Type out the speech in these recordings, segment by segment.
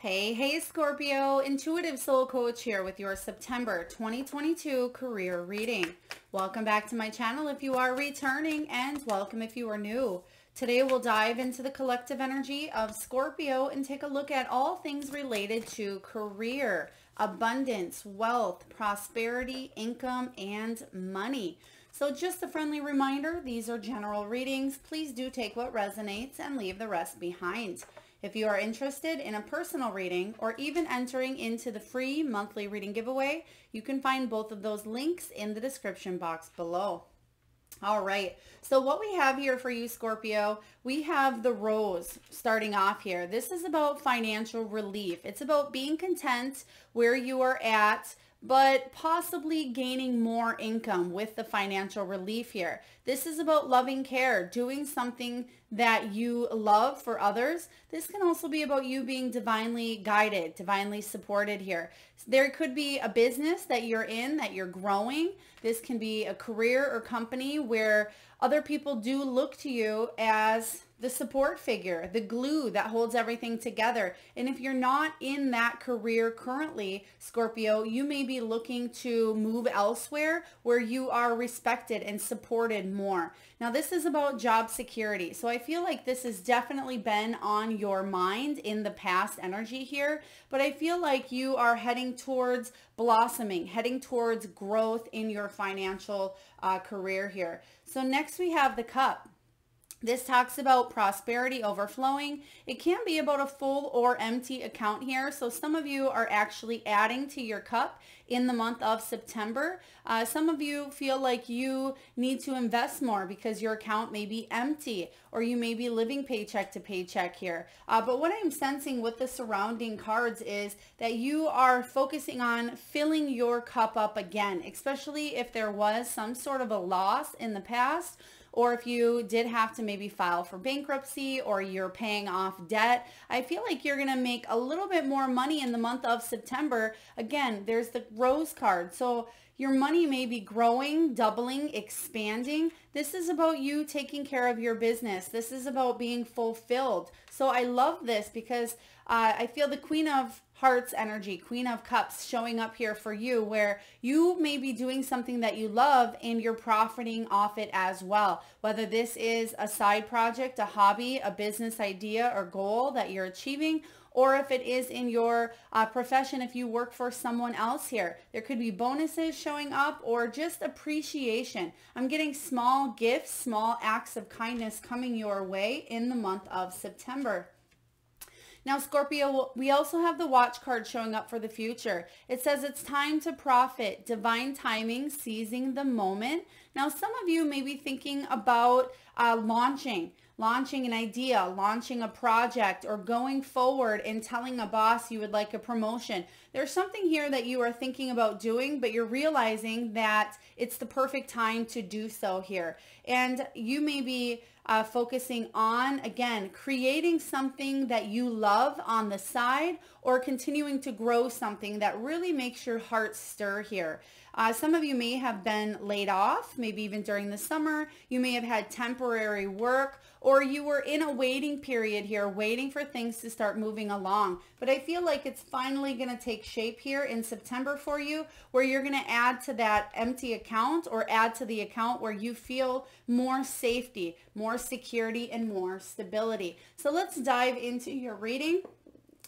Hey, Scorpio, Intuitive Soul Coach here with your September 2022 career reading. Welcome back to my channel if you are returning, and welcome if you are new. Today we'll dive into the collective energy of Scorpio and take a look at all things related to career, abundance, wealth, prosperity, income, and money. So just a friendly reminder, these are general readings. Please do take what resonates and leave the rest behind. If you are interested in a personal reading or even entering into the free monthly reading giveaway, you can find both of those links in the description box below. All right, so what we have here for you, Scorpio, we have the Rose starting off here. This is about financial relief. It's about being content where you are at, but possibly gaining more income with the financial relief here. This is about loving care, doing something that you love for others. This can also be about you being divinely guided, divinely supported here. There could be a business that you're in, that you're growing. This can be a career or company where other people do look to you as the support figure, the glue that holds everything together. And if you're not in that career currently, Scorpio, you may be looking to move elsewhere where you are respected and supported more. Now, this is about job security. So I feel like this has definitely been on your mind in the past energy here, but I feel like you are heading towards blossoming, heading towards growth in your financial career here. So next we have the Cup. This talks about prosperity overflowing. It can be about a full or empty account here. So some of you are actually adding to your cup in the month of September. Some of you feel like you need to invest more because your account may be empty, or you may be living paycheck to paycheck here. But what I'm sensing with the surrounding cards is that you are focusing on filling your cup up again, especially if there was some sort of a loss in the past, or if you did have to maybe file for bankruptcy or you're paying off debt. I feel like you're going to make a little bit more money in the month of September. Again, there's the Rose card. So your money may be growing, doubling, expanding. This is about you taking care of your business. This is about being fulfilled. So I love this because I feel the Queen of Hearts energy, Queen of Cups showing up here for you, where you may be doing something that you love and you're profiting off it as well. Whether this is a side project, a hobby, a business idea or goal that you're achieving, or if it is in your profession, if you work for someone else here. There could be bonuses showing up or just appreciation. I'm getting small gifts, small acts of kindness coming your way in the month of September. Now, Scorpio, we also have the Watch card showing up for the future. It says it's time to profit, divine timing, seizing the moment. Now, some of you may be thinking about launching an idea, launching a project, or going forward and telling a boss you would like a promotion. There's something here that you are thinking about doing, but you're realizing that it's the perfect time to do so here. And you may be focusing on, again, creating something that you love on the side, or continuing to grow something that really makes your heart stir here. Some of you may have been laid off, maybe even during the summer. You may have had temporary work, or you were in a waiting period here, waiting for things to start moving along. But I feel like it's finally going to take shape here in September for you, where you're going to add to that empty account, or add to the account where you feel more safety, more security, and more stability. So let's dive into your reading.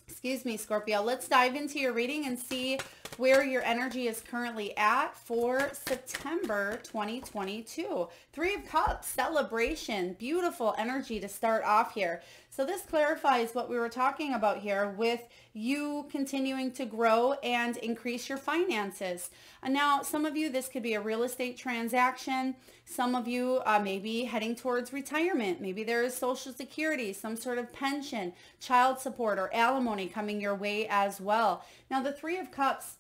Excuse me, Scorpio. Let's dive into your reading and see where your energy is currently at for September 2022. Three of Cups, celebration, beautiful energy to start off here. So this clarifies what we were talking about here with you continuing to grow and increase your finances. And now, some of you, this could be a real estate transaction. Some of you may be heading towards retirement. Maybe there is Social Security, some sort of pension, child support, or alimony coming your way as well. Now, the Three of Cups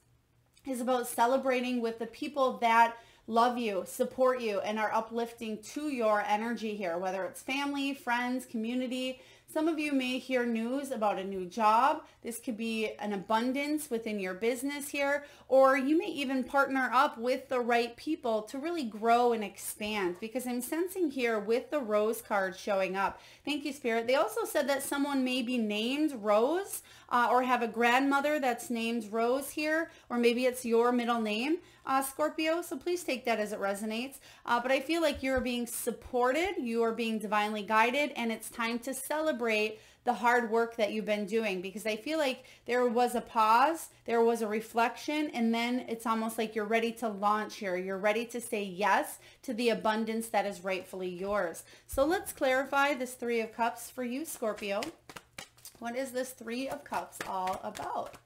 is about celebrating with the people that love you, support you, and are uplifting to your energy here, whether it's family, friends, community. Some of you may hear news about a new job. This could be an abundance within your business here, or you may even partner up with the right people to really grow and expand, because I'm sensing here with the Rose card showing up. Thank you, Spirit. They also said that someone may be named Rose or have a grandmother that's named Rose here, or maybe it's your middle name, Scorpio. So please take that as it resonates. But I feel like you're being supported, you are being divinely guided, and it's time to celebrate the hard work that you've been doing, because I feel like there was a pause, there was a reflection, and then it's almost like you're ready to launch here. You're ready to say yes to the abundance that is rightfully yours. So let's clarify this Three of Cups for you, Scorpio. What is this Three of Cups all about?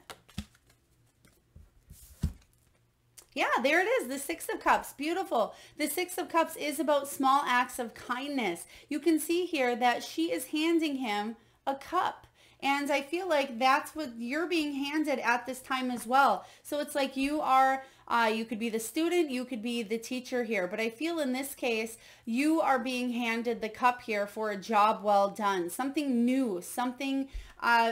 Yeah, there it is, the Six of Cups. Beautiful. The Six of Cups is about small acts of kindness. You can see here that she is handing him a cup. And I feel like that's what you're being handed at this time as well. So it's like you are, you could be the student, you could be the teacher here. But I feel in this case, you are being handed the cup here for a job well done. Something new, something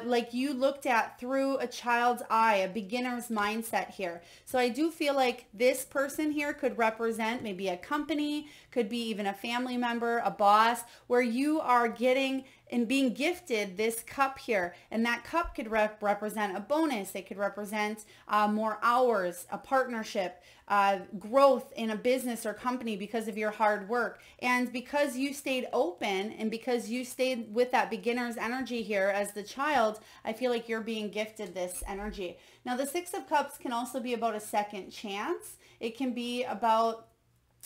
like you looked at through a child's eye, a beginner's mindset here. So I do feel like this person here could represent maybe a company, could be even a family member, a boss, where you are getting and being gifted this cup here. And that cup could represent a bonus. It could represent more hours, a partnership, growth in a business or company because of your hard work. And because you stayed open and because you stayed with that beginner's energy here as the child, I feel like you're being gifted this energy. Now, the Six of Cups can also be about a second chance. It can be about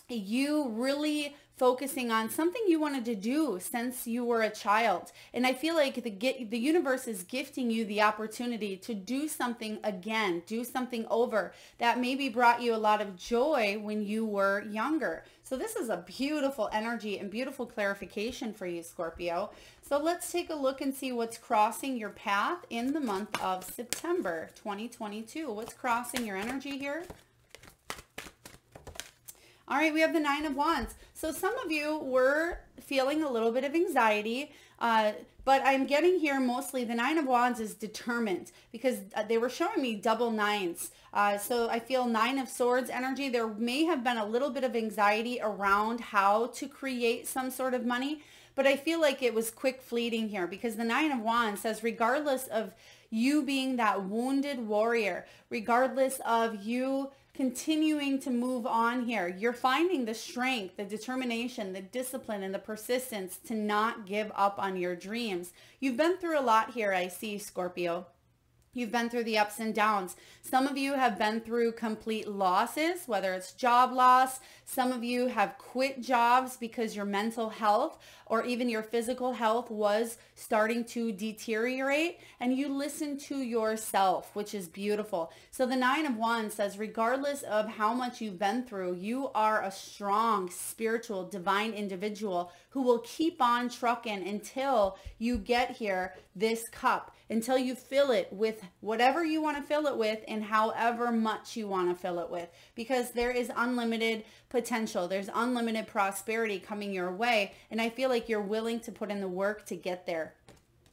you really focusing on something you wanted to do since you were a child. And I feel like the universe is gifting you the opportunity to do something again, do something over that maybe brought you a lot of joy when you were younger. So this is a beautiful energy and beautiful clarification for you, Scorpio. So let's take a look and see what's crossing your path in the month of September 2022. What's crossing your energy here? All right, we have the Nine of Wands. So some of you were feeling a little bit of anxiety, but I'm getting here mostly the Nine of Wands is determined, because they were showing me double nines. So I feel Nine of Swords energy. There may have been a little bit of anxiety around how to create some sort of money, but I feel like it was quick fleeting here, because the Nine of Wands says regardless of you being that wounded warrior, regardless of you continuing to move on here, you're finding the strength, the determination, the discipline, and the persistence to not give up on your dreams. You've been through a lot here, I see, Scorpio. You've been through the ups and downs. Some of you have been through complete losses, whether it's job loss. Some of you have quit jobs because your mental health or even your physical health was starting to deteriorate, and you listen to yourself, which is beautiful. So the Nine of Wands says, regardless of how much you've been through, you are a strong, spiritual, divine individual who will keep on trucking until you get here, this cup, until you fill it with whatever you want to fill it with and however much you want to fill it with, because there is unlimited potential. There's unlimited prosperity coming your way. And I feel like you're willing to put in the work to get there.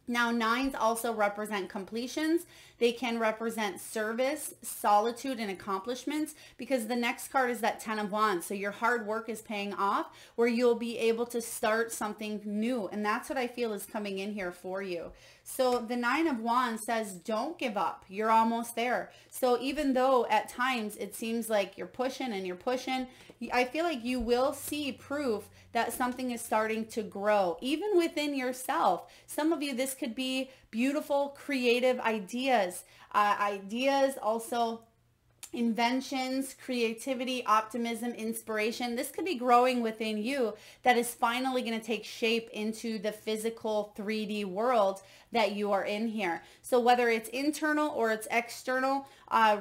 Now, nines also represent completions. They can represent service, solitude, and accomplishments, because the next card is that Ten of Wands. So your hard work is paying off, where you'll be able to start something new. And that's what I feel is coming in here for you. So the Nine of Wands says, don't give up. You're almost there. So even though at times it seems like you're pushing and you're pushing, I feel like you will see proof that something is starting to grow, even within yourself. Some of you, this could be beautiful, creative ideas, also inventions, creativity, optimism, inspiration. This could be growing within you that is finally going to take shape into the physical 3D world that you are in here. So whether it's internal or it's external,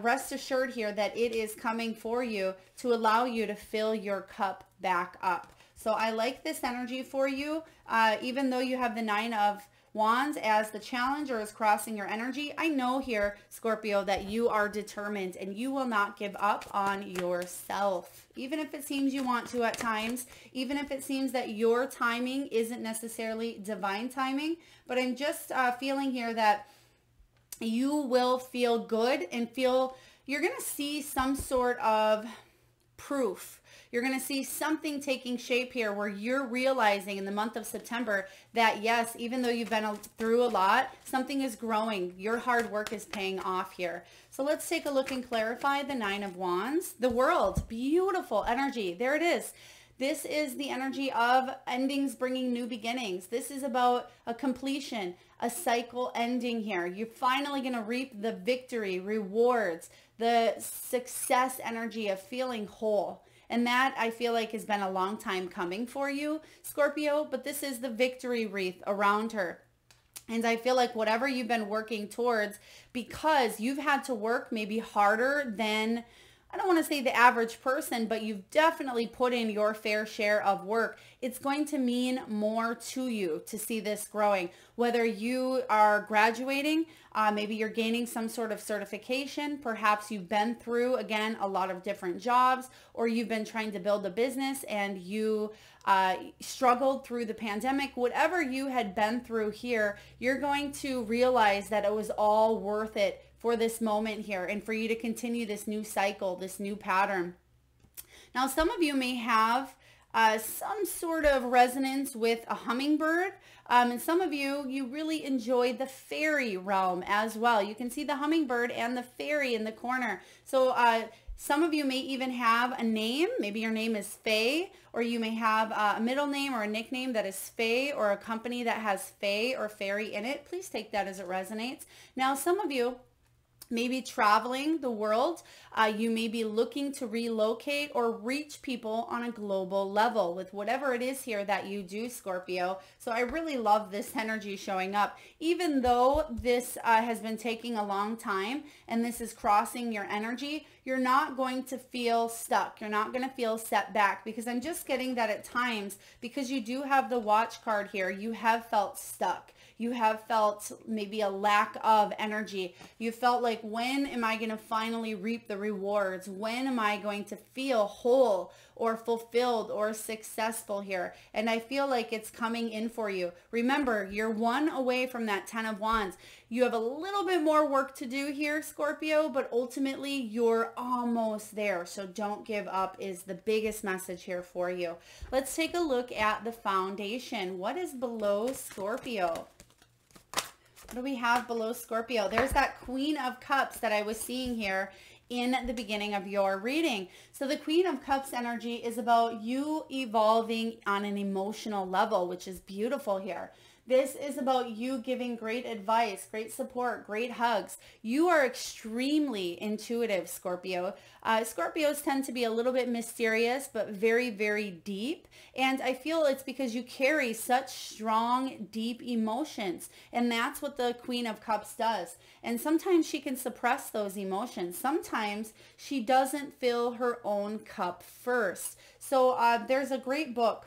rest assured here that it is coming for you to allow you to fill your cup back up. So I like this energy for you, even though you have the Nine of Wands as the challenger is crossing your energy. I know here, Scorpio, that you are determined and you will not give up on yourself. Even if it seems you want to at times, even if it seems that your timing isn't necessarily divine timing, but I'm just feeling here that you will feel good and feel, you're going to see some sort of proof. You're going to see something taking shape here where you're realizing in the month of September that yes, even though you've been through a lot, something is growing. Your hard work is paying off here. So let's take a look and clarify the Nine of Wands. The World, beautiful energy. There it is. This is the energy of endings bringing new beginnings. This is about a completion, a cycle ending here. You're finally going to reap the victory, rewards, the success energy of feeling whole. And that I feel like has been a long time coming for you, Scorpio, but this is the victory wreath around her. And I feel like whatever you've been working towards, because you've had to work maybe harder than, I don't want to say the average person, but you've definitely put in your fair share of work. It's going to mean more to you to see this growing. Whether you are graduating, maybe you're gaining some sort of certification, perhaps you've been through, again, a lot of different jobs, or you've been trying to build a business and you struggled through the pandemic. Whatever you had been through here, you're going to realize that it was all worth it for this moment here and for you to continue this new cycle, this new pattern. Now, some of you may have some sort of resonance with a hummingbird. And some of you really enjoy the fairy realm as well. You can see the hummingbird and the fairy in the corner. So some of you may even have a name. Maybe your name is Faye, or you may have a middle name or a nickname that is Faye, or a company that has Faye or fairy in it. Please take that as it resonates. Now, some of you maybe traveling the world. You may be looking to relocate or reach people on a global level with whatever it is here that you do, Scorpio. So I really love this energy showing up. Even though this has been taking a long time and this is crossing your energy, you're not going to feel stuck. You're not going to feel set back, because I'm just getting that at times, because you do have the Watch card here, you have felt stuck. You have felt maybe a lack of energy. You felt like, when am I going to finally reap the rewards? When am I going to feel whole or fulfilled or successful here? And I feel like it's coming in for you. Remember, you're one away from that 10 of Wands. You have a little bit more work to do here, Scorpio, but ultimately you're almost there. So don't give up is the biggest message here for you. Let's take a look at the foundation. What is below Scorpio? What do we have below Scorpio? There's that Queen of Cups that I was seeing here in the beginning of your reading. So the Queen of Cups energy is about you evolving on an emotional level, which is beautiful here. This is about you giving great advice, great support, great hugs. You are extremely intuitive, Scorpio. Scorpios tend to be a little bit mysterious, but very, very deep. And I feel it's because you carry such strong, deep emotions. And that's what the Queen of Cups does. And sometimes she can suppress those emotions. Sometimes she doesn't fill her own cup first. So there's a great book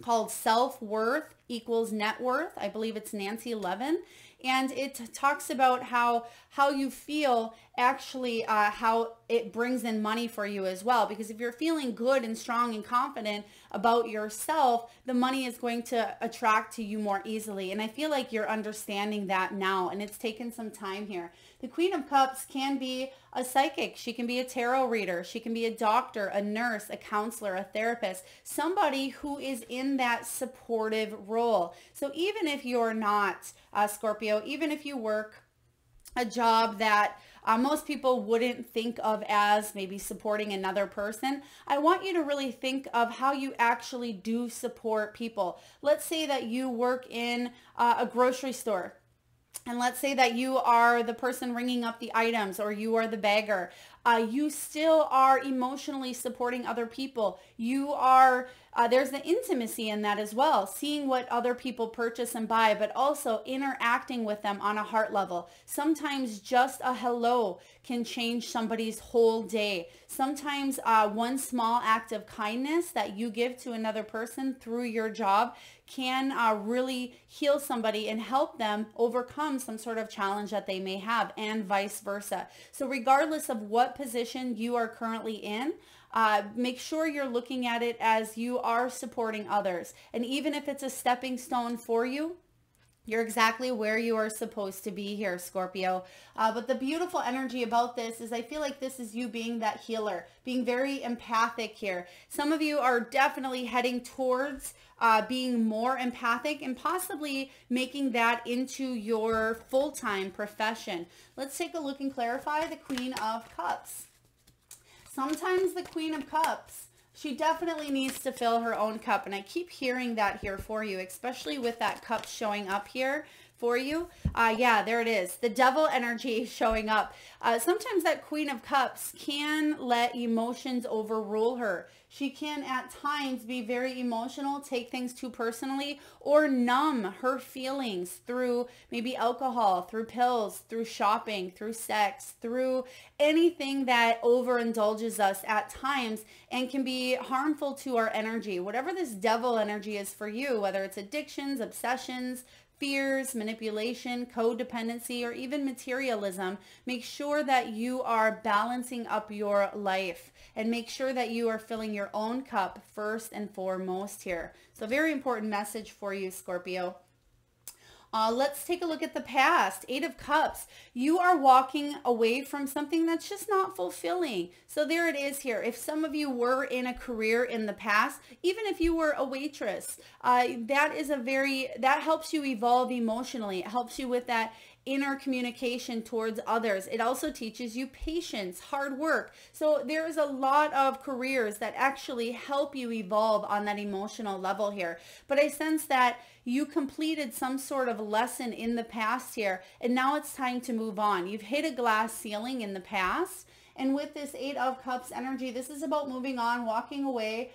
called Self-Worth Equals Net Worth. I believe it's Nancy Levin. And it talks about how you feel actually, how it brings in money for you as well. Because if you're feeling good and strong and confident about yourself, the money is going to attract to you more easily. And I feel like you're understanding that now, and it's taken some time here. The Queen of Cups can be a psychic. She can be a tarot reader. She can be a doctor, a nurse, a counselor, a therapist, somebody who is in that supportive role. So even if you're not Scorpio, even if you work a job that most people wouldn't think of as maybe supporting another person, I want you to really think of how you actually do support people. Let's say that you work in a grocery store. And let's say that you are the person ringing up the items, or you are the bagger. You still are emotionally supporting other people. You are, there's the intimacy in that as well, seeing what other people purchase and buy, but also interacting with them on a heart level. Sometimes just a hello can change somebody's whole day. Sometimes one small act of kindness that you give to another person through your job can really heal somebody and help them overcome some sort of challenge that they may have, and vice versa. So regardless of what position you are currently in, make sure you're looking at it as you are supporting others. And even if it's a stepping stone for you, you're exactly where you are supposed to be here, Scorpio. But the beautiful energy about this is I feel like this is you being that healer, being very empathic here. Some of you are definitely heading towards being more empathic and possibly making that into your full-time profession. Let's take a look and clarify the Queen of Cups. Sometimes the Queen of Cups, she definitely needs to fill her own cup. And I keep hearing that here for you, especially with that cup showing up here for you. Yeah, there it is. The devil energy showing up. Sometimes that Queen of Cups can let emotions overrule her. She can at times be very emotional, take things too personally, or numb her feelings through maybe alcohol, through pills, through shopping, through sex, through anything that overindulges us at times and can be harmful to our energy. Whatever this devil energy is for you, whether it's addictions, obsessions, fears, manipulation, codependency, or even materialism, make sure that you are balancing up your life and make sure that you are filling your own cup first and foremost here. So very important message for you, Scorpio. Let's take a look at the past. 8 of Cups. You are walking away from something that's just not fulfilling. So there it is here. If some of you were in a career in the past, even if you were a waitress, that helps you evolve emotionally. It helps you with that inner communication towards others. It also teaches you patience, hard work. So there is a lot of careers that actually help you evolve on that emotional level here. But I sense that you completed some sort of lesson in the past here, and now it's time to move on. You've hit a glass ceiling in the past, and with this 8 of Cups energy, this is about moving on, walking away,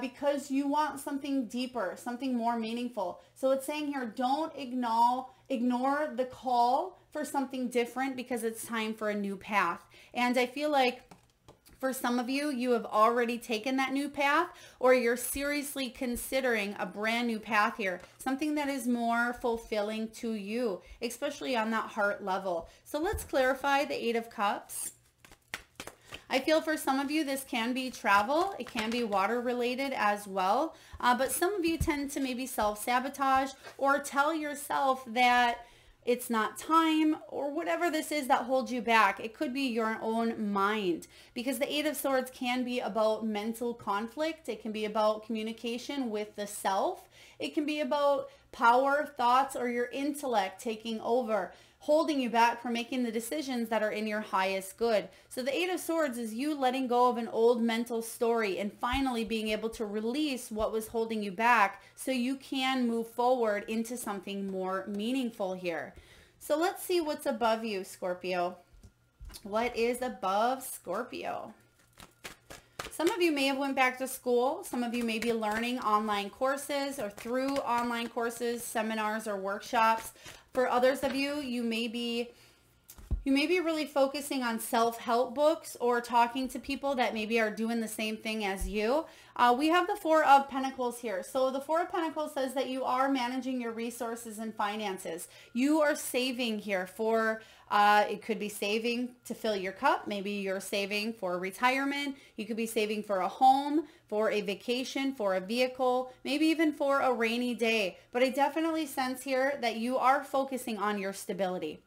because you want something deeper, something more meaningful. So it's saying here, don't ignore the call for something different because it's time for a new path. And I feel like for some of you, you have already taken that new path, or you're seriously considering a brand new path here, something that is more fulfilling to you, especially on that heart level. So let's clarify the 8 of Cups. I feel for some of you, this can be travel. It can be water related as well. But some of you tend to maybe self-sabotage or tell yourself that it's not time, or whatever this is that holds you back. It could be your own mind, because the 8 of Swords can be about mental conflict. It can be about communication with the self. It can be about power, thoughts, or your intellect taking over, holding you back from making the decisions that are in your highest good. So the 8 of Swords is you letting go of an old mental story and finally being able to release what was holding you back so you can move forward into something more meaningful here. So let's see what's above you, Scorpio. What is above Scorpio? Some of you may have went back to school. Some of you may be learning online courses or through online courses, seminars, or workshops. For others of you, you may be really focusing on self-help books or talking to people that maybe are doing the same thing as you. We have the 4 of Pentacles here. So the 4 of Pentacles says that you are managing your resources and finances. You are saving here for, it could be saving to fill your cup. Maybe you're saving for retirement. You could be saving for a home, for a vacation, for a vehicle, maybe even for a rainy day. But I definitely sense here that you are focusing on your stability.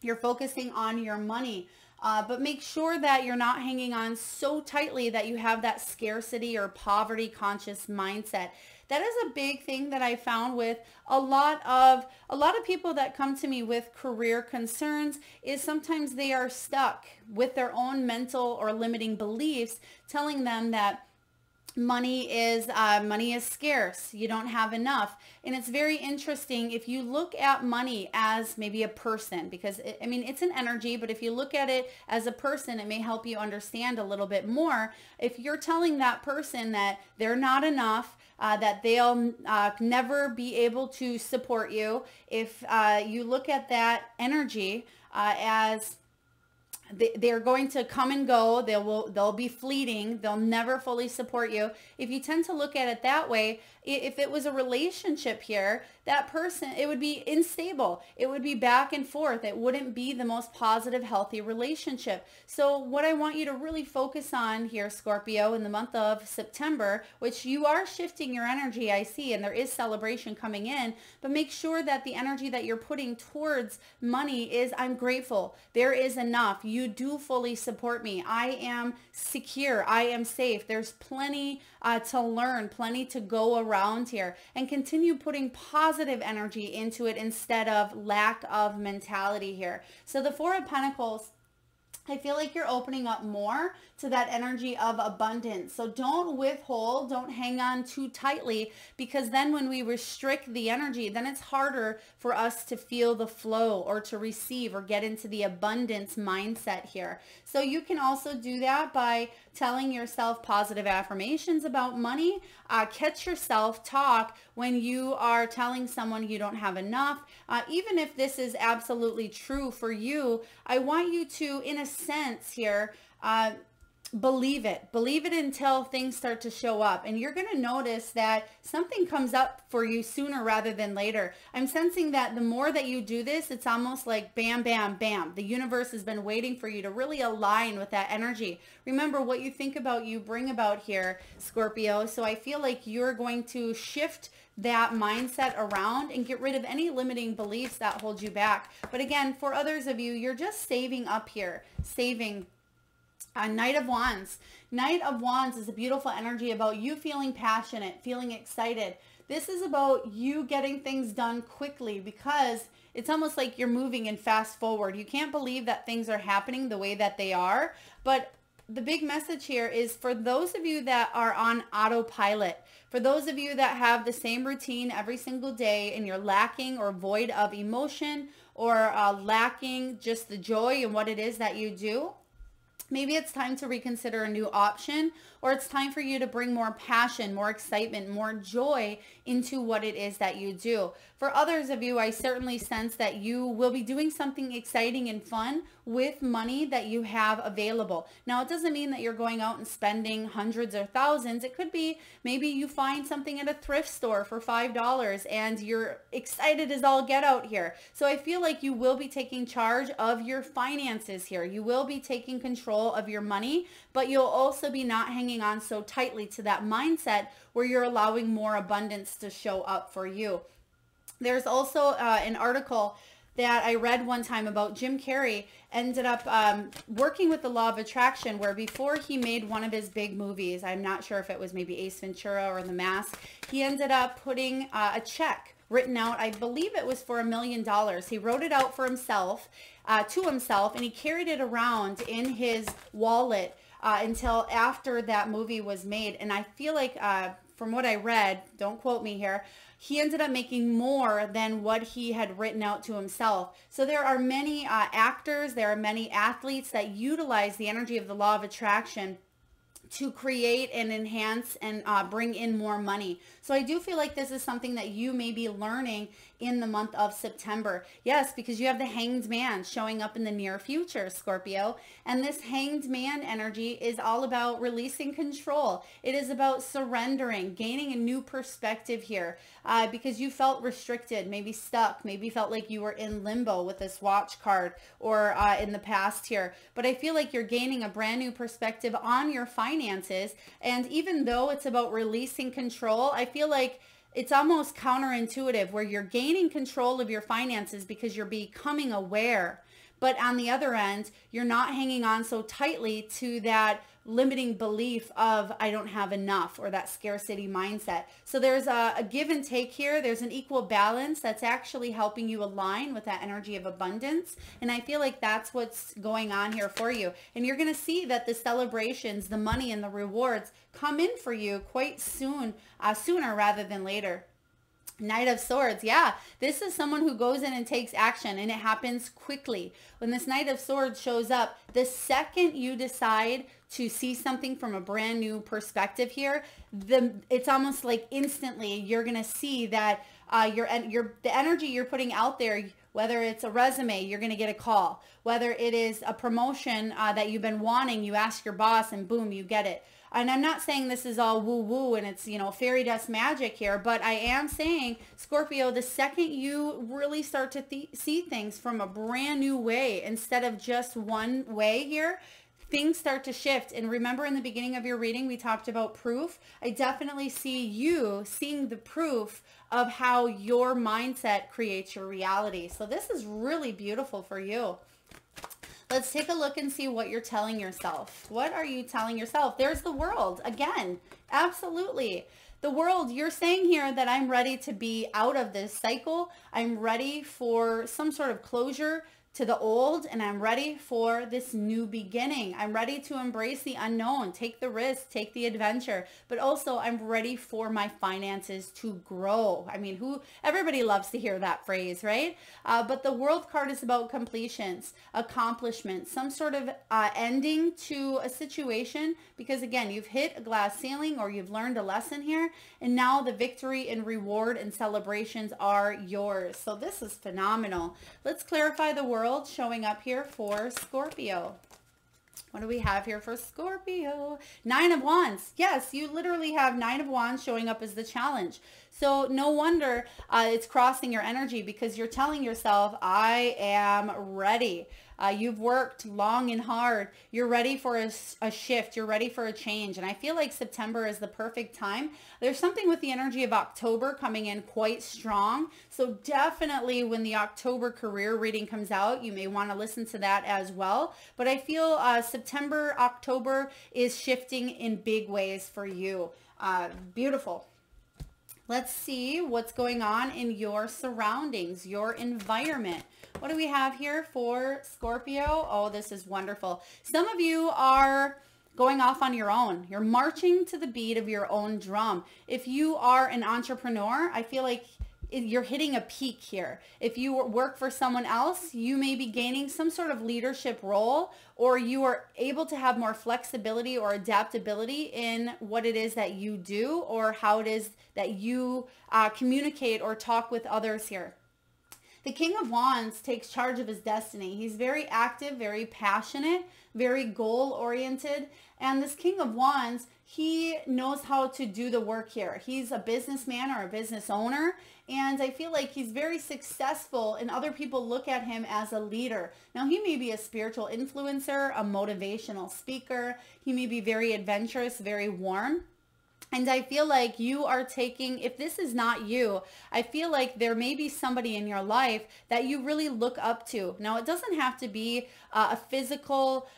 You're focusing on your money, but make sure that you're not hanging on so tightly that you have that scarcity or poverty conscious mindset. That is a big thing that I found with a lot of people that come to me with career concerns, is sometimes they are stuck with their own mental or limiting beliefs telling them that money is scarce. You don't have enough. And it's very interesting if you look at money as maybe a person, because I mean, it's an energy, but if you look at it as a person, it may help you understand a little bit more. If you're telling that person that they're not enough, that they'll never be able to support you, if you look at that energy as they're going to come and go. They'll be fleeting. They'll never fully support you. If you tend to look at it that way, if it was a relationship here, that person, it would be unstable. It would be back and forth. It wouldn't be the most positive, healthy relationship. So what I want you to really focus on here, Scorpio, in the month of September, which you are shifting your energy, I see, and there is celebration coming in, but make sure that the energy that you're putting towards money is, I'm grateful. There is enough. You do fully support me. I am secure. I am safe. There's plenty to learn, plenty to go around here, and continue putting positive energy into it instead of lack of mentality here. So the Four of Pentacles, I feel like you're opening up more to that energy of abundance. So don't withhold, don't hang on too tightly, because then when we restrict the energy, then it's harder for us to feel the flow or to receive or get into the abundance mindset here. So you can also do that by telling yourself positive affirmations about money. Catch yourself talk when you are telling someone you don't have enough. Even if this is absolutely true for you, I want you to, in a sense here, believe it until things start to show up, and you're going to notice that something comes up for you sooner rather than later. I'm sensing that the more that you do this, it's almost like bam, bam, bam. The universe has been waiting for you to really align with that energy. Remember, what you think about, you bring about here, Scorpio. So I feel like you're going to shift that mindset around and get rid of any limiting beliefs that hold you back. But again, for others of you, you're just saving up here, saving. Knight of Wands. Knight of Wands is a beautiful energy about you feeling passionate, feeling excited. This is about you getting things done quickly, because it's almost like you're moving and fast forward. You can't believe that things are happening the way that they are. But the big message here is for those of you that are on autopilot, for those of you that have the same routine every single day and you're lacking or void of emotion, or lacking just the joy in what it is that you do, maybe it's time to reconsider a new option, or it's time for you to bring more passion, more excitement, more joy into what it is that you do. For others of you, I certainly sense that you will be doing something exciting and fun with money that you have available. Now, it doesn't mean that you're going out and spending hundreds or thousands. It could be maybe you find something at a thrift store for $5 and you're excited as all get out here. So I feel like you will be taking charge of your finances here. You will be taking control of your money, but you'll also be not hanging on so tightly to that mindset where you're allowing more abundance to show up for you. There's also an article that I read one time about Jim Carrey ended up working with the law of attraction, where before he made one of his big movies, I'm not sure if it was maybe Ace Ventura or The Mask, he ended up putting a check written out. I believe it was for $1 million. He wrote it out for himself, to himself, and he carried it around in his wallet until after that movie was made. And I feel like from what I read, don't quote me here, he ended up making more than what he had written out to himself. So there are many actors, there are many athletes that utilize the energy of the law of attraction to create and enhance and bring in more money. So I do feel like this is something that you may be learning in the month of September. Yes, because you have the Hanged Man showing up in the near future, Scorpio. And this Hanged Man energy is all about releasing control. It is about surrendering, gaining a new perspective here, because you felt restricted, maybe stuck, maybe felt like you were in limbo with this Watch card, or in the past here. But I feel like you're gaining a brand new perspective on your finances. And even though it's about releasing control, I feel like it's almost counterintuitive, where you're gaining control of your finances because you're becoming aware. But on the other end, you're not hanging on so tightly to that limiting belief of I don't have enough, or that scarcity mindset. So there's a give and take here. There's an equal balance that's actually helping you align with that energy of abundance. And I feel like that's what's going on here for you. And you're going to see that the celebrations, the money and the rewards come in for you quite soon, sooner rather than later. Knight of Swords. Yeah, this is someone who goes in and takes action, and it happens quickly. When this Knight of Swords shows up, the second you decide to see something from a brand new perspective here, it's almost like instantly you're going to see that the energy you're putting out there, whether it's a resume, you're going to get a call. Whether it is a promotion that you've been wanting, you ask your boss and boom, you get it. And I'm not saying this is all woo-woo and it's, fairy dust magic here, but I am saying, Scorpio, the second you really start to see things from a brand new way instead of just one way here, things start to shift. And remember, in the beginning of your reading, we talked about proof. I definitely see you seeing the proof of how your mindset creates your reality. So this is really beautiful for you. Let's take a look and see what you're telling yourself. What are you telling yourself? There's the world again. Absolutely. The world, you're saying here that I'm ready to be out of this cycle. I'm ready for some sort of closure to the old, and I'm ready for this new beginning. I'm ready to embrace the unknown, take the risk, take the adventure, but also I'm ready for my finances to grow. I mean, everybody loves to hear that phrase, right? But the World card is about completions, accomplishments, some sort of ending to a situation, because again, you've hit a glass ceiling or you've learned a lesson here, and now the victory and reward and celebrations are yours. So this is phenomenal. Let's clarify the world showing up here for Scorpio. What do we have here for Scorpio? Nine of Wands. Yes, you literally have Nine of Wands showing up as the challenge. So no wonder it's crossing your energy, because you're telling yourself, I am ready. You've worked long and hard. You're ready for a shift. You're ready for a change. And I feel like September is the perfect time. There's something with the energy of October coming in quite strong. So definitely when the October career reading comes out, you may want to listen to that as well. But I feel September, October is shifting in big ways for you. Beautiful. Let's see what's going on in your surroundings, your environment. What do we have here for Scorpio? Oh, this is wonderful. Some of you are going off on your own. You're marching to the beat of your own drum. If you are an entrepreneur, I feel like you're hitting a peak here. If you work for someone else, you may be gaining some sort of leadership role, or you are able to have more flexibility or adaptability in what it is that you do, or how it is that you communicate or talk with others here. The King of Wands takes charge of his destiny. He's very active, very passionate, very goal-oriented. And this King of Wands, he knows how to do the work here. He's a businessman or a business owner. And I feel like he's very successful, and other people look at him as a leader. Now, he may be a spiritual influencer, a motivational speaker. He may be very adventurous, very warm. And I feel like you are taking, if this is not you, I feel like there may be somebody in your life that you really look up to. Now, it doesn't have to be a physical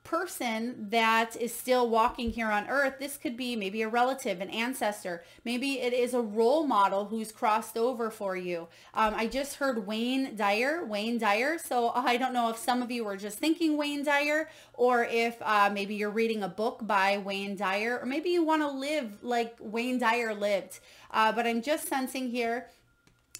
person that is still walking here on earth. This could be maybe a relative, an ancestor. Maybe it is a role model who's crossed over for you. I just heard Wayne Dyer. So I don't know if some of you were just thinking Wayne Dyer, or if maybe you're reading a book by Wayne Dyer, or maybe you want to live like Wayne Dyer lived. But I'm just sensing here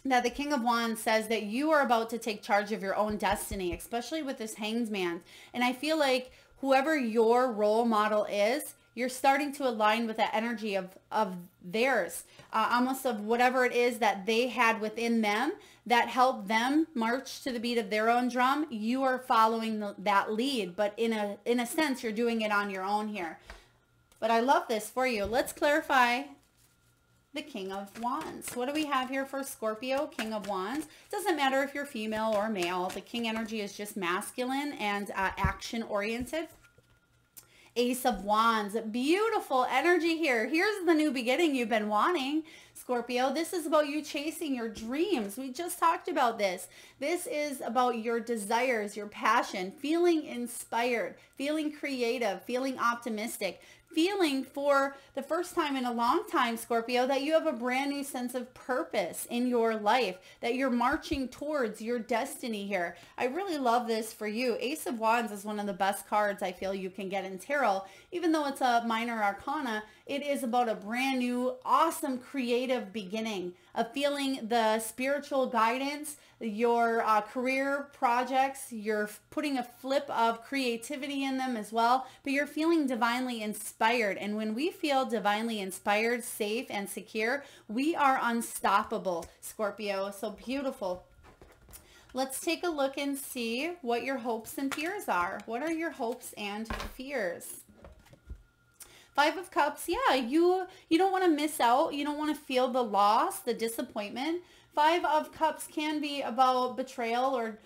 that the King of Wands says that you are about to take charge of your own destiny, especially with this Hanged Man. And I feel like whoever your role model is, you're starting to align with that energy of theirs, almost of whatever it is that they had within them that helped them march to the beat of their own drum. You are following that lead, but in a sense, you're doing it on your own here. But I love this for you. Let's clarify the King of Wands. What do we have here for Scorpio? King of Wands. Doesn't matter if you're female or male. The King energy is just masculine and action oriented. Ace of Wands. Beautiful energy here. Here's the new beginning you've been wanting. Scorpio, this is about you chasing your dreams. We just talked about this. This is about your desires, your passion, feeling inspired, feeling creative, feeling optimistic, feeling for the first time in a long time, Scorpio, that you have a brand new sense of purpose in your life, that you're marching towards your destiny here. I really love this for you. Ace of Wands is one of the best cards I feel you can get in tarot. Even though it's a minor arcana, it is about a brand new, awesome, creative beginning, of feeling the spiritual guidance, your career projects, you're putting a flip of creativity in them as well, but you're feeling divinely inspired. And when we feel divinely inspired, safe, and secure, we are unstoppable, Scorpio. So beautiful. Let's take a look and see what your hopes and fears are. What are your hopes and fears? Five of Cups, yeah, you don't want to miss out. You don't want to feel the loss, the disappointment. Five of Cups can be about betrayal or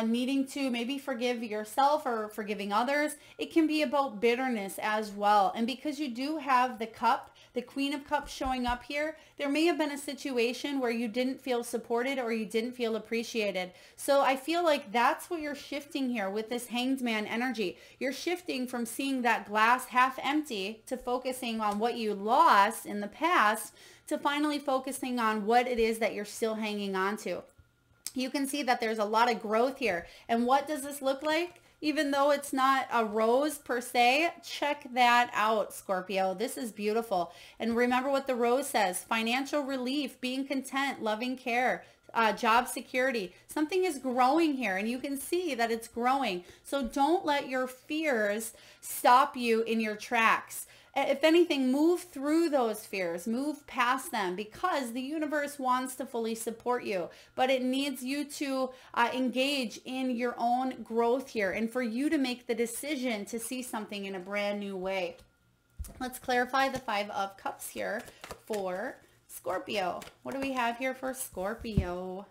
needing to maybe forgive yourself or forgiving others. It can be about bitterness as well. And because you do have the cup, the Queen of Cups showing up here, there may have been a situation where you didn't feel supported or you didn't feel appreciated. So I feel like that's what you're shifting here with this Hanged Man energy. You're shifting from seeing that glass half empty to focusing on what you lost in the past to finally focusing on what it is that you're still hanging on to. You can see that there's a lot of growth here. And what does this look like? Even though it's not a rose per se, check that out, Scorpio. This is beautiful. And remember what the rose says: financial relief, being content, loving care, job security. Something is growing here, and you can see that it's growing. So don't let your fears stop you in your tracks. If anything, move through those fears, move past them, because the universe wants to fully support you, but it needs you to engage in your own growth here and for you to make the decision to see something in a brand new way. Let's clarify the Five of Cups here for Scorpio. What do we have here for Scorpio?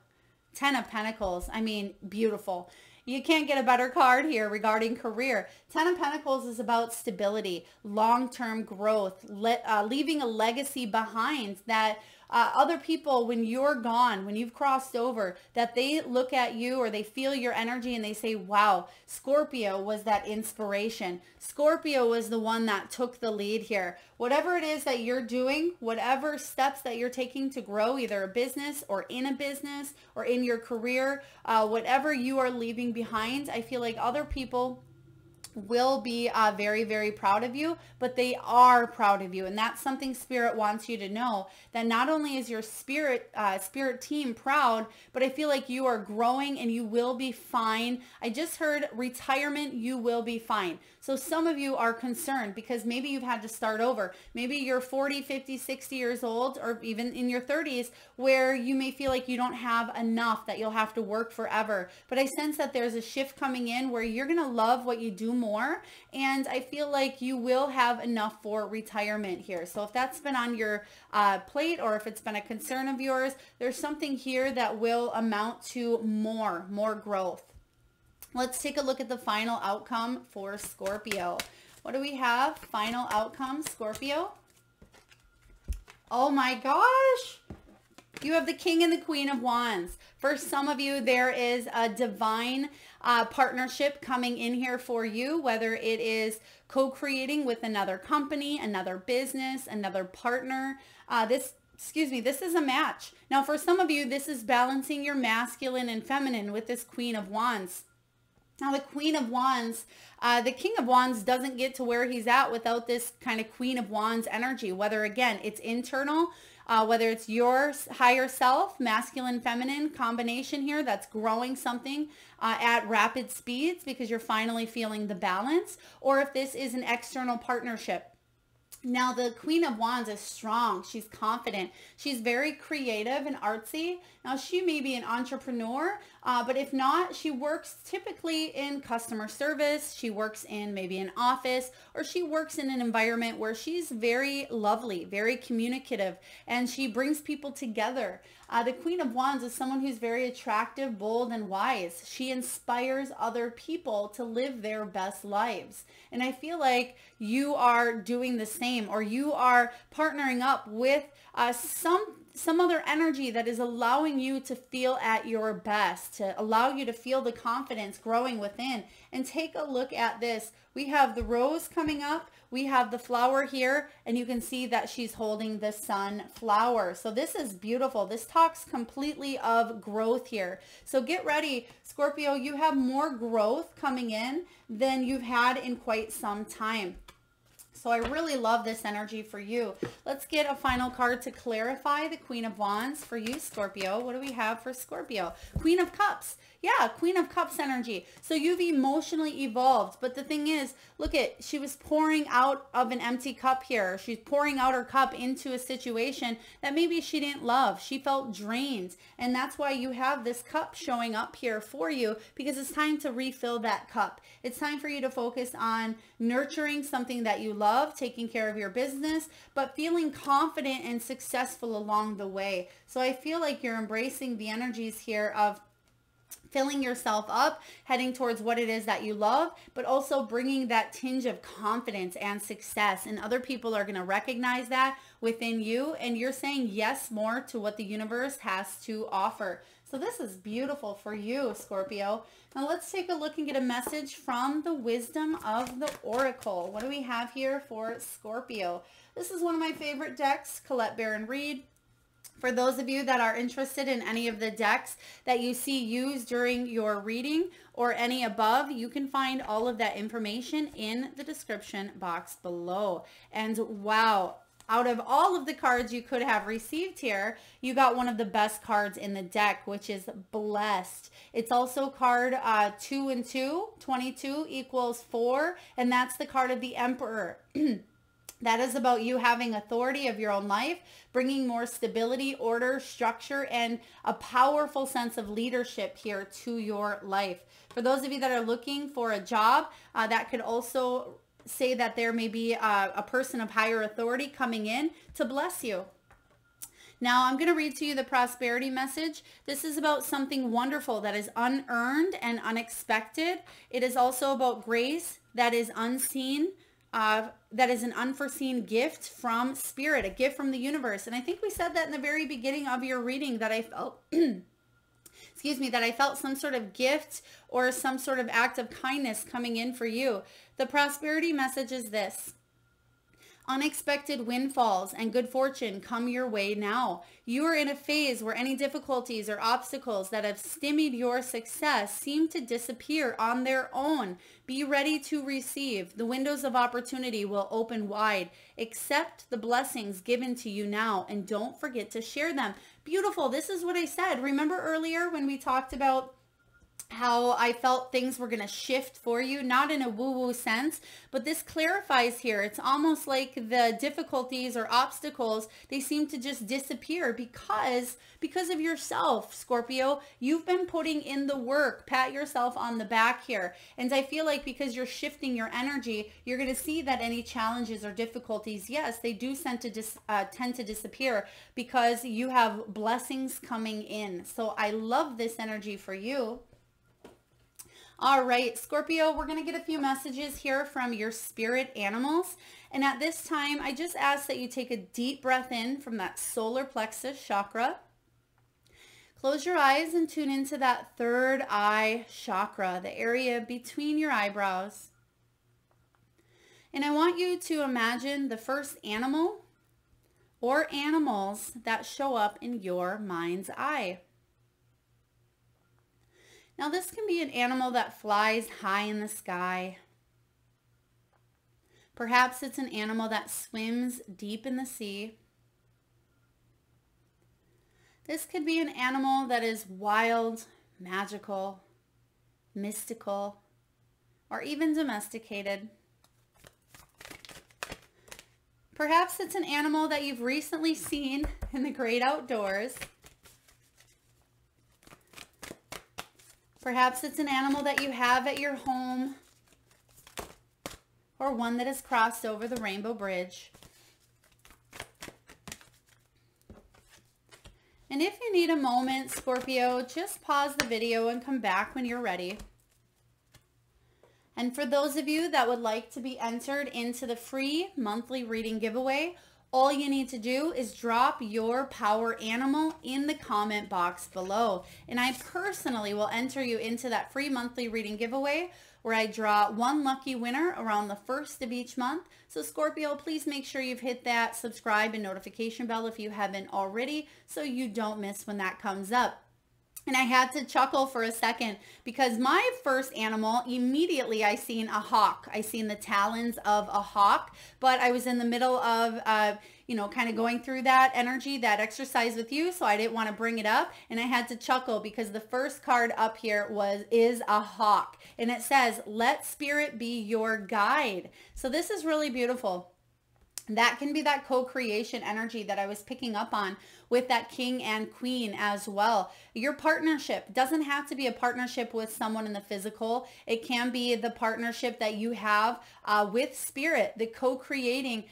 Ten of Pentacles. I mean, beautiful. You can't get a better card here regarding career. Ten of Pentacles is about stability, long-term growth, leaving a legacy behind that other people, when you're gone, when you've crossed over, that they look at you or they feel your energy and they say, wow, Scorpio was that inspiration. Scorpio was the one that took the lead here. Whatever it is that you're doing, whatever steps that you're taking to grow, either a business or in a business or in your career, whatever you are leaving behind, I feel like other people will be very, very proud of you, but they are proud of you. And that's something Spirit wants you to know, that not only is your spirit team proud, but I feel like you are growing and you will be fine. I just heard retirement, you will be fine. So some of you are concerned because maybe you've had to start over. Maybe you're 40, 50, 60 years old, or even in your 30s, where you may feel like you don't have enough, that you'll have to work forever. But I sense that there's a shift coming in where you're going to love what you do more. And I feel like you will have enough for retirement here. So if that's been on your plate, or if it's been a concern of yours, there's something here that will amount to more growth. Let's take a look at the final outcome for Scorpio. What do we have? Final outcome, Scorpio. Oh my gosh. You have the King and the Queen of Wands. For some of you, there is a divine partnership coming in here for you, whether it is co-creating with another company, another business, another partner. This is a match. Now, for some of you, this is balancing your masculine and feminine with this Queen of Wands. Now, the Queen of Wands, the King of Wands doesn't get to where he's at without this kind of Queen of Wands energy, whether, again, it's internal, whether it's your higher self, masculine, feminine combination here that's growing something at rapid speeds because you're finally feeling the balance, or if this is an external partnership. Now, the Queen of Wands is strong. She's confident. She's very creative and artsy. Now, she may be an entrepreneur, but if not, she works typically in customer service. She works in maybe an office, or she works in an environment where she's very lovely, very communicative, and she brings people together. The Queen of Wands is someone who's very attractive, bold, and wise. She inspires other people to live their best lives. And I feel like you are doing the same, or you are partnering up with some other energy that is allowing you to feel at your best, to allow you to feel the confidence growing within. And take a look at this. We have the rose coming up. We have the flower here, and you can see that she's holding the sunflower. So this is beautiful. This talks completely of growth here. So get ready, Scorpio. You have more growth coming in than you've had in quite some time. So I really love this energy for you. Let's get a final card to clarify the Queen of Wands for you, Scorpio. What do we have for Scorpio? Queen of Cups. Yeah, Queen of Cups energy. So you've emotionally evolved. But the thing is, look at, she was pouring out of an empty cup here. She's pouring out her cup into a situation that maybe she didn't love. She felt drained. And that's why you have this cup showing up here for you, because it's time to refill that cup. It's time for you to focus on nurturing something that you love, taking care of your business, but feeling confident and successful along the way. So I feel like you're embracing the energies here of filling yourself up, heading towards what it is that you love, but also bringing that tinge of confidence and success. And other people are going to recognize that within you. And you're saying yes more to what the universe has to offer. So this is beautiful for you, Scorpio. Now let's take a look and get a message from the Wisdom of the Oracle. What do we have here for Scorpio? This is one of my favorite decks, Colette Baron Reed. For those of you that are interested in any of the decks that you see used during your reading or any above, you can find all of that information in the description box below. And wow, out of all of the cards you could have received here, you got one of the best cards in the deck, which is Blessed. It's also card 2 and 2. 22 equals 4, and that's the card of the Emperor. That is about you having authority of your own life, bringing more stability, order, structure, and a powerful sense of leadership here to your life. For those of you that are looking for a job, that could also say that there may be a person of higher authority coming in to bless you. Now I'm going to read to you the prosperity message. This is about something wonderful that is unearned and unexpected. It is also about grace that is unseen. That is an unforeseen gift from Spirit, a gift from the universe. And I think we said that in the very beginning of your reading, that I felt, excuse me, that I felt some sort of gift or some sort of act of kindness coming in for you. The prosperity message is this: unexpected windfalls and good fortune come your way now. You are in a phase where any difficulties or obstacles that have stymied your success seem to disappear on their own. Be ready to receive. The windows of opportunity will open wide. Accept the blessings given to you now, and don't forget to share them. Beautiful. This is what I said. Remember earlier when we talked about how I felt things were going to shift for you, not in a woo-woo sense, but this clarifies here. It's almost like the difficulties or obstacles, they seem to just disappear because of yourself, Scorpio. You've been putting in the work. Pat yourself on the back here. And I feel like because you're shifting your energy, you're going to see that any challenges or difficulties, yes, they do tend to disappear because you have blessings coming in. So I love this energy for you. All right, Scorpio, we're going to get a few messages here from your spirit animals. And at this time, I just ask that you take a deep breath in from that solar plexus chakra. Close your eyes and tune into that third eye chakra, the area between your eyebrows. And I want you to imagine the first animal or animals that show up in your mind's eye. Now this can be an animal that flies high in the sky. Perhaps it's an animal that swims deep in the sea. This could be an animal that is wild, magical, mystical, or even domesticated. Perhaps it's an animal that you've recently seen in the great outdoors. Perhaps it's an animal that you have at your home, or one that has crossed over the rainbow bridge. And if you need a moment, Scorpio, just pause the video and come back when you're ready. And for those of you that would like to be entered into the free monthly reading giveaway, All you need to do is drop your power animal in the comment box below. And I personally will enter you into that free monthly reading giveaway where I draw one lucky winner around the first of each month. So Scorpio, please make sure you've hit that subscribe and notification bell if you haven't already so you don't miss when that comes up. And I had to chuckle for a second because my first animal, immediately I seen a hawk. I seen the talons of a hawk, but I was in the middle of, kind of going through that energy, that exercise with you. So I didn't want to bring it up. And I had to chuckle because the first card up here is a hawk. And it says, let spirit be your guide. So this is really beautiful. That can be that co-creation energy that I was picking up on with that king and queen as well. Your partnership doesn't have to be a partnership with someone in the physical. It can be the partnership that you have with spirit, the co-creating,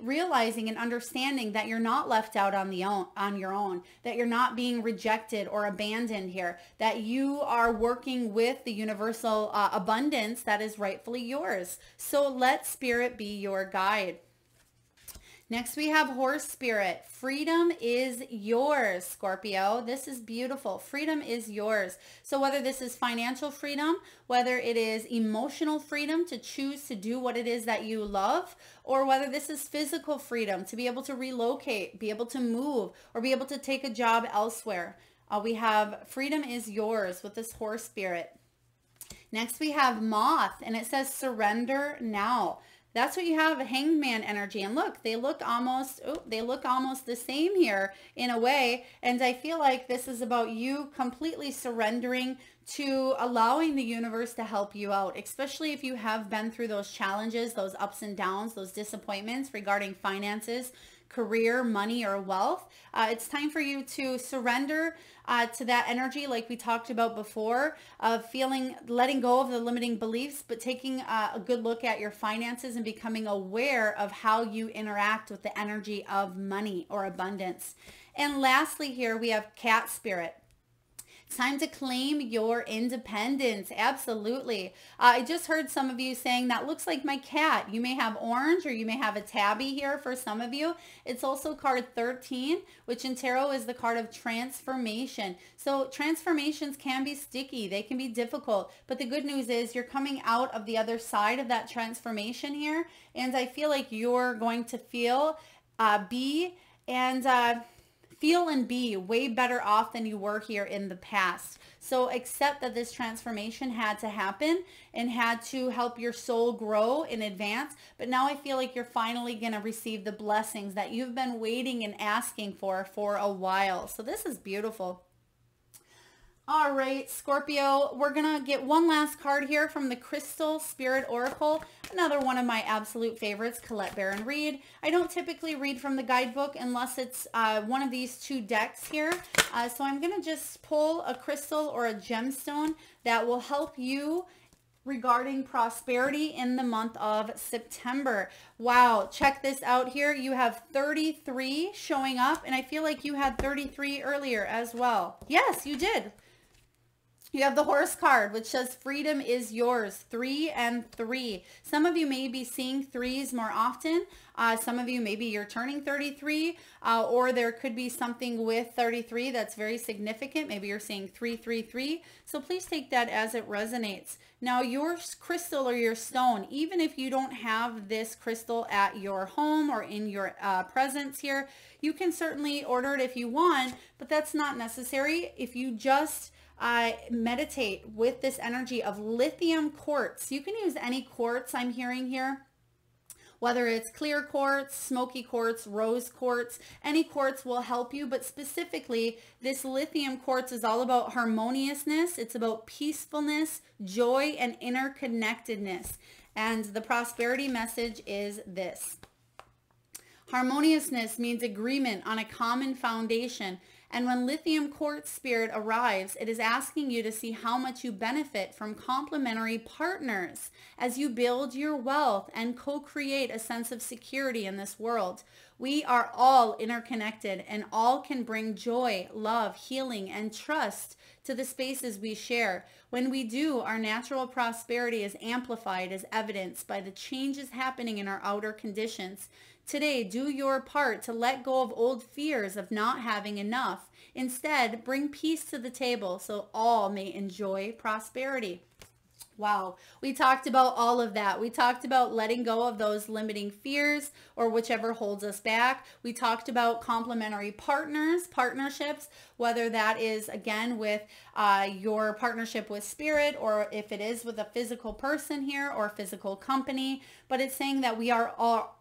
realizing and understanding that you're not left out on your own, that you're not being rejected or abandoned here, that you are working with the universal abundance that is rightfully yours. So let spirit be your guide. Next, we have horse spirit. Freedom is yours, Scorpio. This is beautiful. Freedom is yours. So whether this is financial freedom, whether it is emotional freedom to choose to do what it is that you love, or whether this is physical freedom to be able to relocate, be able to move, or be able to take a job elsewhere. We have freedom is yours with this horse spirit. Next, we have moth, and it says surrender now. That's what you have, a hangman energy. And look, they look almost the same here in a way. And I feel like this is about you completely surrendering to allowing the universe to help you out, especially if you have been through those challenges, those ups and downs, those disappointments regarding finances, career, money, or wealth. It's time for you to surrender to that energy like we talked about before, of letting go of the limiting beliefs, but taking a good look at your finances and becoming aware of how you interact with the energy of money or abundance. And lastly here, we have cat spirit. It's time to claim your independence. Absolutely. I just heard some of you saying that looks like my cat. You may have orange or you may have a tabby here for some of you. It's also card 13, which in tarot is the card of transformation. So transformations can be sticky. They can be difficult. But the good news is you're coming out of the other side of that transformation here. And I feel like you're going to feel, feel and be way better off than you were here in the past. So accept that this transformation had to happen and had to help your soul grow in advance. But now I feel like you're finally going to receive the blessings that you've been waiting and asking for a while. So this is beautiful. All right, Scorpio, we're going to get one last card here from the Crystal Spirit Oracle. Another one of my absolute favorites, Colette Baron Reid. I don't typically read from the guidebook unless it's one of these two decks here. So I'm going to just pull a crystal or a gemstone that will help you regarding prosperity in the month of September. Wow, check this out here. You have 33 showing up, and I feel like you had 33 earlier as well. Yes, you did. You have the horse card, which says freedom is yours, 3 and 3. Some of you may be seeing threes more often. Some of you, maybe you're turning 33, or there could be something with 33 that's very significant. Maybe you're seeing 333. So please take that as it resonates. Now your crystal or your stone, even if you don't have this crystal at your home or in your presence here, you can certainly order it if you want, but that's not necessary. If you just meditate with this energy of lithium quartz. You can use any quartz I'm hearing here, whether it's clear quartz, smoky quartz, rose quartz. Any quartz will help you, but specifically this lithium quartz is all about harmoniousness. It's about peacefulness, joy, and interconnectedness. And the prosperity message is this. Harmoniousness means agreement on a common foundation. And when lithium quartz spirit arrives, it is asking you to see how much you benefit from complementary partners as you build your wealth and co-create a sense of security in this world. We are all interconnected and all can bring joy, love, healing, and trust to the spaces we share. When we do, our natural prosperity is amplified as evidenced by the changes happening in our outer conditions. Today, do your part to let go of old fears of not having enough. Instead, bring peace to the table so all may enjoy prosperity. Wow, we talked about all of that. We talked about letting go of those limiting fears or whichever holds us back. We talked about complementary partnerships, whether that is, again, with your partnership with spirit, or if it is with a physical person here or physical company. But it's saying that we are all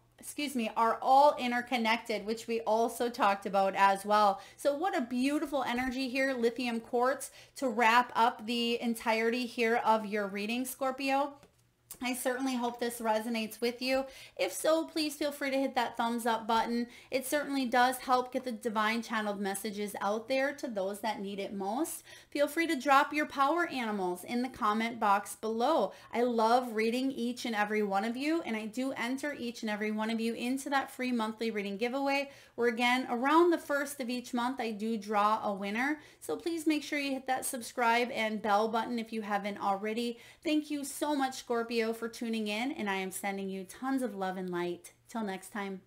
interconnected, which we also talked about as well. So what a beautiful energy here, lithium quartz, to wrap up the entirety here of your reading, Scorpio. I certainly hope this resonates with you. If so, please feel free to hit that thumbs up button. It certainly does help get the divine channeled messages out there to those that need it most. Feel free to drop your power animals in the comment box below. I love reading each and every one of you, and I do enter each and every one of you into that free monthly reading giveaway, where again, around the 1st of each month, I do draw a winner. So please make sure you hit that subscribe and bell button if you haven't already. Thank you so much, Scorpio, for tuning in, and I am sending you tons of love and light. Till next time.